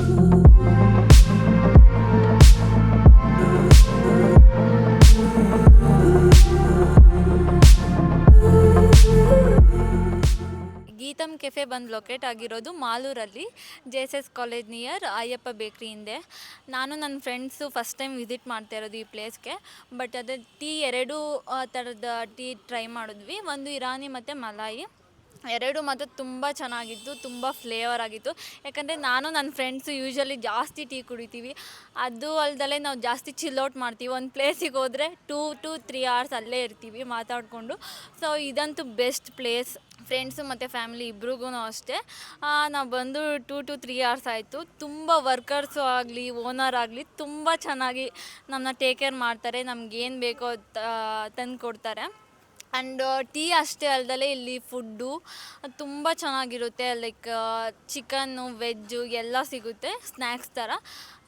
GITAM cafe ಬಂದು locate ಆಗಿರೋದು ಮಾಲೂರಲ್ಲಿ, JSS college near Ayyappa bakery ಹಿಂದೆ. ನಾನು ನನ್ನ ಫ್ರೆಂಡ್ಸು ಫಸ್ಟ್ ಟೈಮ್ ವಿಸಿಟ್ ಮಾಡ್ತಾ ಇರೋದು ಈ ಪ್ಲೇಸ್ಗೆ. ಬಟ್ ಅದೇ ಟೀ ಎರಡೂ ಥರದ ಟೀ ಟ್ರೈ ಮಾಡಿದ್ವಿ, ಒಂದು ಇರಾನಿ ಮತ್ತು ಮಲಾಯಿ. ಎರಡು ಮಾತ್ರ ತುಂಬ ಚೆನ್ನಾಗಿತ್ತು, ತುಂಬ ಫ್ಲೇವರ್ ಆಗಿತ್ತು. ಯಾಕಂದರೆ ನಾನು ನನ್ನ ಫ್ರೆಂಡ್ಸು ಯೂಶ್ವಲಿ ಜಾಸ್ತಿ ಟೀ ಕುಡಿತೀವಿ. ಅದು ಅಲ್ದಲೆ ನಾವು ಜಾಸ್ತಿ ಚಿಲ್ ಔಟ್ ಮಾಡ್ತೀವಿ. ಒಂದು ಪ್ಲೇಸಿಗೆ ಹೋದರೆ 2 to 3 hours ಅಲ್ಲೇ ಇರ್ತೀವಿ ಮಾತಾಡಿಕೊಂಡು. ಸೊ ಇದಂತೂ ಬೆಸ್ಟ್ ಪ್ಲೇಸ್. ಫ್ರೆಂಡ್ಸು ಮತ್ತು ಫ್ಯಾಮಿಲಿ ಇಬ್ರಿಗೂ ಅಷ್ಟೇ. ನಾವು ಬಂದು 2 to 3 hours ಆಯಿತು. ತುಂಬ ವರ್ಕರ್ಸು ಆಗಲಿ ಓನರ್ ಆಗಲಿ ತುಂಬ ಚೆನ್ನಾಗಿ ನಮ್ಮನ್ನ ಟೇಕ್ ಕೇರ್ ಮಾಡ್ತಾರೆ, ನಮಗೇನು ಬೇಕೋ ತಂದು ಕೊಡ್ತಾರೆ. ಆ್ಯಂಡ್ ಟೀ ಅಷ್ಟೇ ಅಲ್ದಲೆ ಇಲ್ಲಿ ಫುಡ್ಡು ತುಂಬ ಚೆನ್ನಾಗಿರುತ್ತೆ. ಲೈಕ್ ಚಿಕನ್ನು ವೆಜ್ಜು ಎಲ್ಲ ಸಿಗುತ್ತೆ, ಸ್ನ್ಯಾಕ್ಸ್ ಥರ.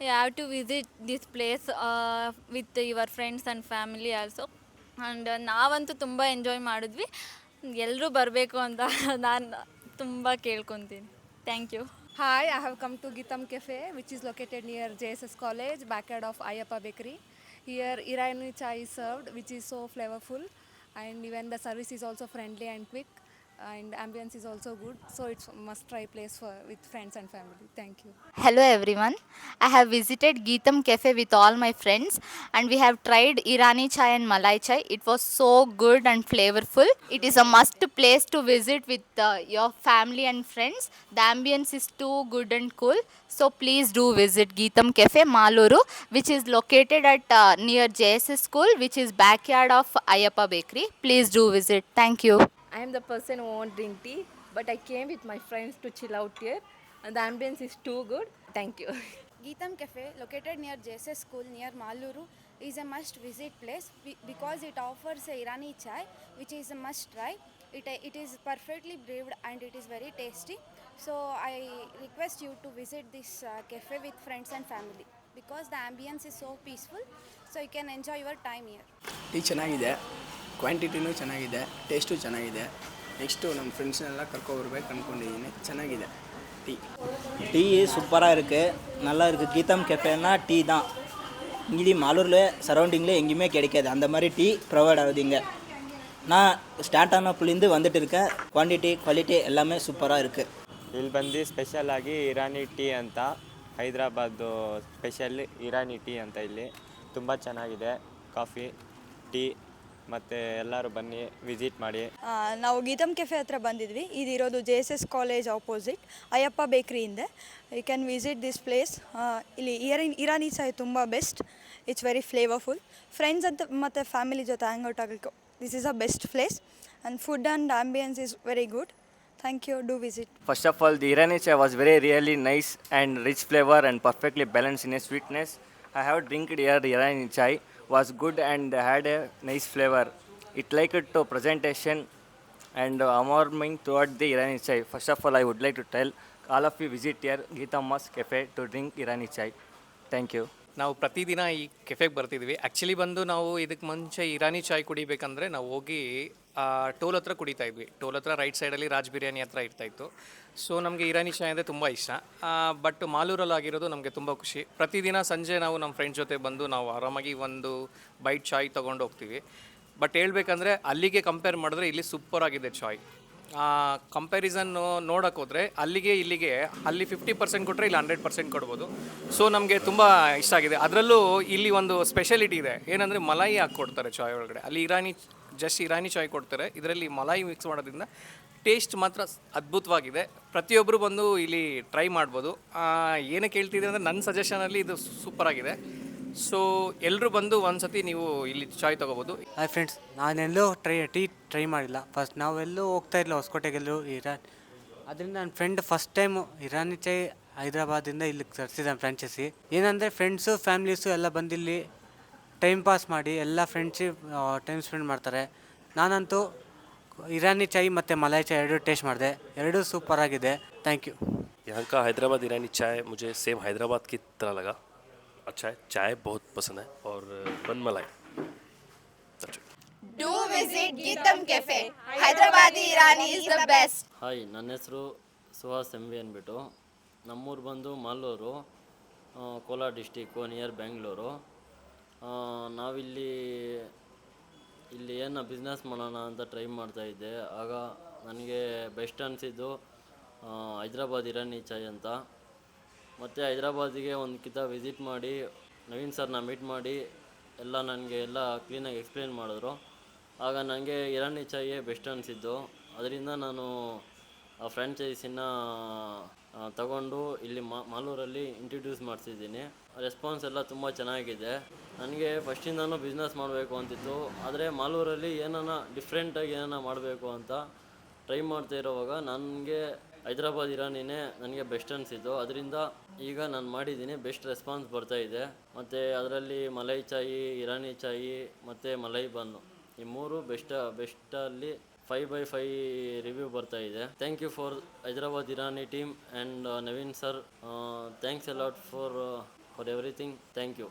You have to visit this place with your friends and family also. And ನಾವಂತೂ ತುಂಬ ಎಂಜಾಯ್ ಮಾಡಿದ್ವಿ. ಎಲ್ಲರೂ ಬರಬೇಕು ಅಂತ ನಾನು ತುಂಬ ಕೇಳ್ಕೊತೀನಿ. Thank you. Hi, I have come to Gitam Cafe, which is located near JSS College, backyard of Ayappa Bakery. Here, Irani chai is served, which is so flavorful, and even the service is also friendly and quick, and ambience is also good. So it's a must-try place for with friends and family. Thank you. Hello everyone. I have visited Geetham Cafe with all my friends and we have tried Irani chai and Malai chai. It was so good and flavorful. It is a must place to visit with your family and friends. The ambience is too good and cool. So please do visit Geetham Cafe Maluru, which is located at near JSS School, which is backyard of Ayappa Bakery. Please do visit. Thank you. I am the person who won't drink tea, but I came with my friends to chill out here, and the ambience is too good. Thank you. Geetham Cafe, located near JSS School near Maluru, is a must-visit place because it offers a Irani chai, which is a must-try. It is perfectly brewed and it is very tasty. So I request you to visit this cafe with friends and family because the ambience is so peaceful. So you can enjoy your time here. Tea ಚೆನ್ನಾಗಿದೆ, ಕ್ವಾಂಟಿಟಿನೂ ಚೆನ್ನಾಗಿದೆ, taste ಚೆನ್ನಾಗಿದೆ. Next ನಮ್ಮ ಫ್ರೆಂಡ್ಸ್ನೆಲ್ಲ ಕರ್ಕೊಬರ್ಬೇಕು ಅಂದ್ಕೊಂಡಿದ್ದೀನಿ. ಚೆನ್ನಾಗಿದೆ tea. Tea சூப்பராக இருக்குது, நல்லா இருக்குது. கீதம் கேஃபேனா டீ தான். இங்கே மாலூரில் சரௌண்டிங்கில் எங்கேயுமே கிடைக்காது, அந்த மாதிரி டீ ப்ரொவைட் ஆகுது இங்கே. நான் ஸ்டார்ட் ஆனப்புலேருந்து வந்துட்டு இருக்கேன். ಕ್ವಾಂಟಿಟಿ ಕ್ವಾಲಿಟಿ ಎಲ್ಲಾமே ಸೂಪರಾಗಿ இருக்குது. ಇಲ್ಲಿ ಬಂದು ಸ್ಪೆಷಲ್ ಆಗಿ ಇರಾನಿ ಟೀ ಅಂತ, ಹೈದ್ರಾಬಾದು ಸ್ಪೆಷಲ್ ಇರಾನಿ ಟೀ ಅಂತ. ಇಲ್ಲಿ ತುಂಬ ಚೆನ್ನಾಗಿದೆ ಕಾಫಿ ಟೀ, ಮತ್ತು ಎಲ್ಲರೂ ಬನ್ನಿ ವಿಸಿಟ್ ಮಾಡಿ. ನಾವು ಗೀತಮ್ ಕೆಫೆ ಹತ್ರ ಬಂದಿದ್ವಿ. ಇದಿರೋದು JSS college opposite Ayyappa bakery ಹಿಂದೆ. You can visit this place. ಇಲ್ಲಿ ಇರಾನಿ ಚಾಯ್ ತುಂಬ best. It's very flavourful. Friends ಅಂತ ಮತ್ತು ಫ್ಯಾಮಿಲಿ ಜೊತೆ ಹ್ಯಾಂಗ್ ಔಟ್ ಆಗಲಿಕ್ಕೆ this is a best place. And food and ambience is very good. Thank you. Do visit. First of all, the Irani chai was really nice and rich flavor and perfectly balanced in a sweetness. I have drank here Irani chai, was good and had a nice flavor. It liked to presentation and warming toward the Irani chai. First of all, I would like to tell all of you visit here Geetham Cafe to drink Irani chai. Thank you. ನಾವು ಪ್ರತಿದಿನ ಈ ಕೆಫೆಗೆ ಬರ್ತಿದ್ವಿ. Actually ಬಂದು ನಾವು ಇದಕ್ಕೆ ಮುಂಚೆ ಇರಾನಿ ಚಾಯ್ ಕುಡಿಬೇಕಂದ್ರೆ ನಾವು ಹೋಗಿ ಟೋಲ್ ಹತ್ರ ಕುಡಿತಾ ಇದ್ವಿ. ಟೋಲ್ ಹತ್ರ ರೈಟ್ ಸೈಡಲ್ಲಿ ರಾಜ್ ಬಿರಿಯಾನಿ ಹತ್ರ ಇರ್ತಾಯಿತ್ತು. ಸೊ ನಮಗೆ ಇರಾನಿ ಚಾಯ್ ಅಂದರೆ ತುಂಬ ಇಷ್ಟ. ಬಟ್ ಮಾಲೂರಲ್ಲಿ ಆಗಿರೋದು ನಮಗೆ ತುಂಬ ಖುಷಿ. ಪ್ರತಿದಿನ ಸಂಜೆ ನಾವು ನಮ್ಮ ಫ್ರೆಂಡ್ಸ್ ಜೊತೆ ಬಂದು ನಾವು ಆರಾಮಾಗಿ ಒಂದು ಬೈಟ್ ಚಾಯ್ ತೊಗೊಂಡು ಹೋಗ್ತೀವಿ. ಬಟ್ ಹೇಳ್ಬೇಕಂದ್ರೆ ಅಲ್ಲಿಗೆ ಕಂಪೇರ್ ಮಾಡಿದ್ರೆ ಇಲ್ಲಿ ಸೂಪರಾಗಿದೆ ಚಾಯ್. ಕಂಪ್ಯಾರಿಸನ್ನು ನೋಡೋಕೆ ಹೋದರೆ ಅಲ್ಲಿಗೆ ಇಲ್ಲಿಗೆ ಅಲ್ಲಿ 50% ಕೊಟ್ಟರೆ ಇಲ್ಲಿ 100% ಕೊಡ್ಬೋದು. ಸೊ ನಮಗೆ ತುಂಬ ಇಷ್ಟ ಆಗಿದೆ. ಅದರಲ್ಲೂ ಇಲ್ಲಿ ಒಂದು ಸ್ಪೆಷಾಲಿಟಿ ಇದೆ, ಏನಂದರೆ ಮಲಾಯಿ ಹಾಕ್ಕೊಡ್ತಾರೆ ಚಾಯ್ ಒಳಗಡೆ. ಅಲ್ಲಿ ಜಸ್ಟ್ ಇರಾನಿ ಚಾಯ್ ಕೊಡ್ತಾರೆ, ಇದರಲ್ಲಿ ಮಲಾಯಿ ಮಿಕ್ಸ್ ಮಾಡೋದ್ರಿಂದ ಟೇಸ್ಟ್ ಮಾತ್ರ ಅದ್ಭುತವಾಗಿದೆ. ಪ್ರತಿಯೊಬ್ಬರು ಬಂದು ಇಲ್ಲಿ ಟ್ರೈ ಮಾಡ್ಬೋದು. ಏನಕ್ಕೆ ಹೇಳ್ತಿದೆ ಅಂದರೆ ನನ್ನ ಸಜೆಷನಲ್ಲಿ ಇದು ಸೂಪರಾಗಿದೆ. ಸೊ ಎಲ್ಲರೂ ಬಂದು ಒಂದು ಸತಿ ನೀವು ಇಲ್ಲಿ ಚಾಯ್ ತೊಗೋಬೋದು. ಹಾಯ್ ಫ್ರೆಂಡ್ಸ್, ನಾನೆಲ್ಲೂ ಟೀ ಟ್ರೈ ಮಾಡಿಲ್ಲ. ಫಸ್ಟ್ ನಾವೆಲ್ಲೂ ಹೋಗ್ತಾ ಇಲ್ಲ ಹೊಸಕೋಟೆಗೆಲ್ಲೂ ಅದರಿಂದ ನನ್ನ ಫ್ರೆಂಡ್ ಫಸ್ಟ್ ಟೈಮು ಇರಾನಿ ಚಾಯ್ ಹೈದ್ರಾಬಾದಿಂದ ಇಲ್ಲಿಗೆ ತರಿಸಿದ್ದಾನೆ ಫ್ರಾಂಚೈಸಿ. ಏನಂದರೆ ಫ್ರೆಂಡ್ಸು ಫ್ಯಾಮ್ಲೀಸು ಎಲ್ಲ ಬಂದಿಲ್ಲಿ ಟೈಮ್ ಪಾಸ್ ಮಾಡಿ ಎಲ್ಲ ಫ್ರೆಂಡ್ಶಿಪ್ ಟೈಮ್ ಸ್ಪೆಂಡ್ ಮಾಡ್ತಾರೆ. ನಾನಂತೂ ಇರಾನಿ ಚಾಯ್ ಮತ್ತು ಮಲಾಯಿ ಚಾಯ್ ಎರಡೂ ಟೇಸ್ಟ್ ಮಾಡಿದೆ, ಎರಡೂ ಸೂಪರಾಗಿದೆ. Thank you. यहाँ का हैदराबाद ईरानी चाय मुझे सेम हैदराबाद की तरह लगा. अच्छा है, चाय बहुत पसंद है और बन मलाई. Do visit Geetham Cafe. Hyderabadi Irani is the best. Hi, ನನ್ನ ಹೆಸರು ಸುಹಾಸ್ MV ಅಂದ್ಬಿಟ್ಟು. ನಮ್ಮೂರು ಬಂದು ಮಾಲೂರು, ಕೋಲಾರ ಡಿಸ್ಟಿಕ್ಕು ನಿಯರ್ ಬೆಂಗಳೂರು. ನಾವಿಲ್ಲಿ ಏನು ಬಿಸ್ನೆಸ್ ಮಾಡೋಣ ಅಂತ ಟ್ರೈ ಮಾಡ್ತಾಯಿದ್ದೆ. ಆಗ ನನಗೆ ಬೆಸ್ಟ್ ಅನಿಸಿದ್ದು ಹೈದ್ರಾಬಾದ್ ಇರಾನಿ ಚಾಯ್ ಅಂತ. ಮತ್ತು ಹೈದ್ರಾಬಾದಿಗೆ ಒಂದು ಕಿತ ವಿಸಿಟ್ ಮಾಡಿ ನವೀನ್ ಸರ್ನ ಮೀಟ್ ಮಾಡಿ ನನಗೆ ಎಲ್ಲ ಕ್ಲೀನಾಗಿ ಎಕ್ಸ್ಪ್ಲೇನ್ ಮಾಡಿದ್ರು. ಆಗ ನನಗೆ ಇರಾನಿ ಚಾಯೇ ಬೆಸ್ಟ್ ಅನಿಸಿದ್ದು. ಅದರಿಂದ ನಾನು ಆ ಫ್ರ್ಯಾಂಚೈಸಿನ ತಗೊಂಡು ಇಲ್ಲಿ ಮಾಲೂರಲ್ಲಿ ಇಂಟ್ರಡ್ಯೂಸ್ ಮಾಡಿಸಿದ್ದೀನಿ. ರೆಸ್ಪಾನ್ಸ್ ಎಲ್ಲ ತುಂಬ ಚೆನ್ನಾಗಿದೆ. ನನಗೆ ಫಸ್ಟಿಂದನೂ ಬಿಸ್ನೆಸ್ ಮಾಡಬೇಕು ಅಂತಿತ್ತು. ಆದರೆ ಮಾಲೂರಲ್ಲಿ ಡಿಫ್ರೆಂಟಾಗಿ ಮಾಡಬೇಕು ಅಂತ ಟ್ರೈ ಮಾಡ್ತಾ ಇರೋವಾಗ ನನಗೆ ಹೈದ್ರಾಬಾದ್ ಇರಾನಿನೇ ನನಗೆ ಬೆಸ್ಟ್ ಅನಿಸಿದ್ದು. ಅದರಿಂದ ಈಗ ನಾನು ಮಾಡಿದ್ದೀನಿ. ಬೆಸ್ಟ್ ರೆಸ್ಪಾನ್ಸ್ ಬರ್ತಾಯಿದೆ. ಮತ್ತು ಅದರಲ್ಲಿ ಮಲೈ ಚಾಯಿ, ಇರಾನಿ ಚಾಯಿ ಮತ್ತು ಮಲೈ ಬನ್ನು, ಈ ಮೂರು ಬೆಸ್ಟಲ್ಲಿ 5/5 ರಿವ್ಯೂ ಬರ್ತಾಯಿದೆ. Thank you for Hyderabad Irani team and Naveen sir. Thanks a lot for everything. Thank you.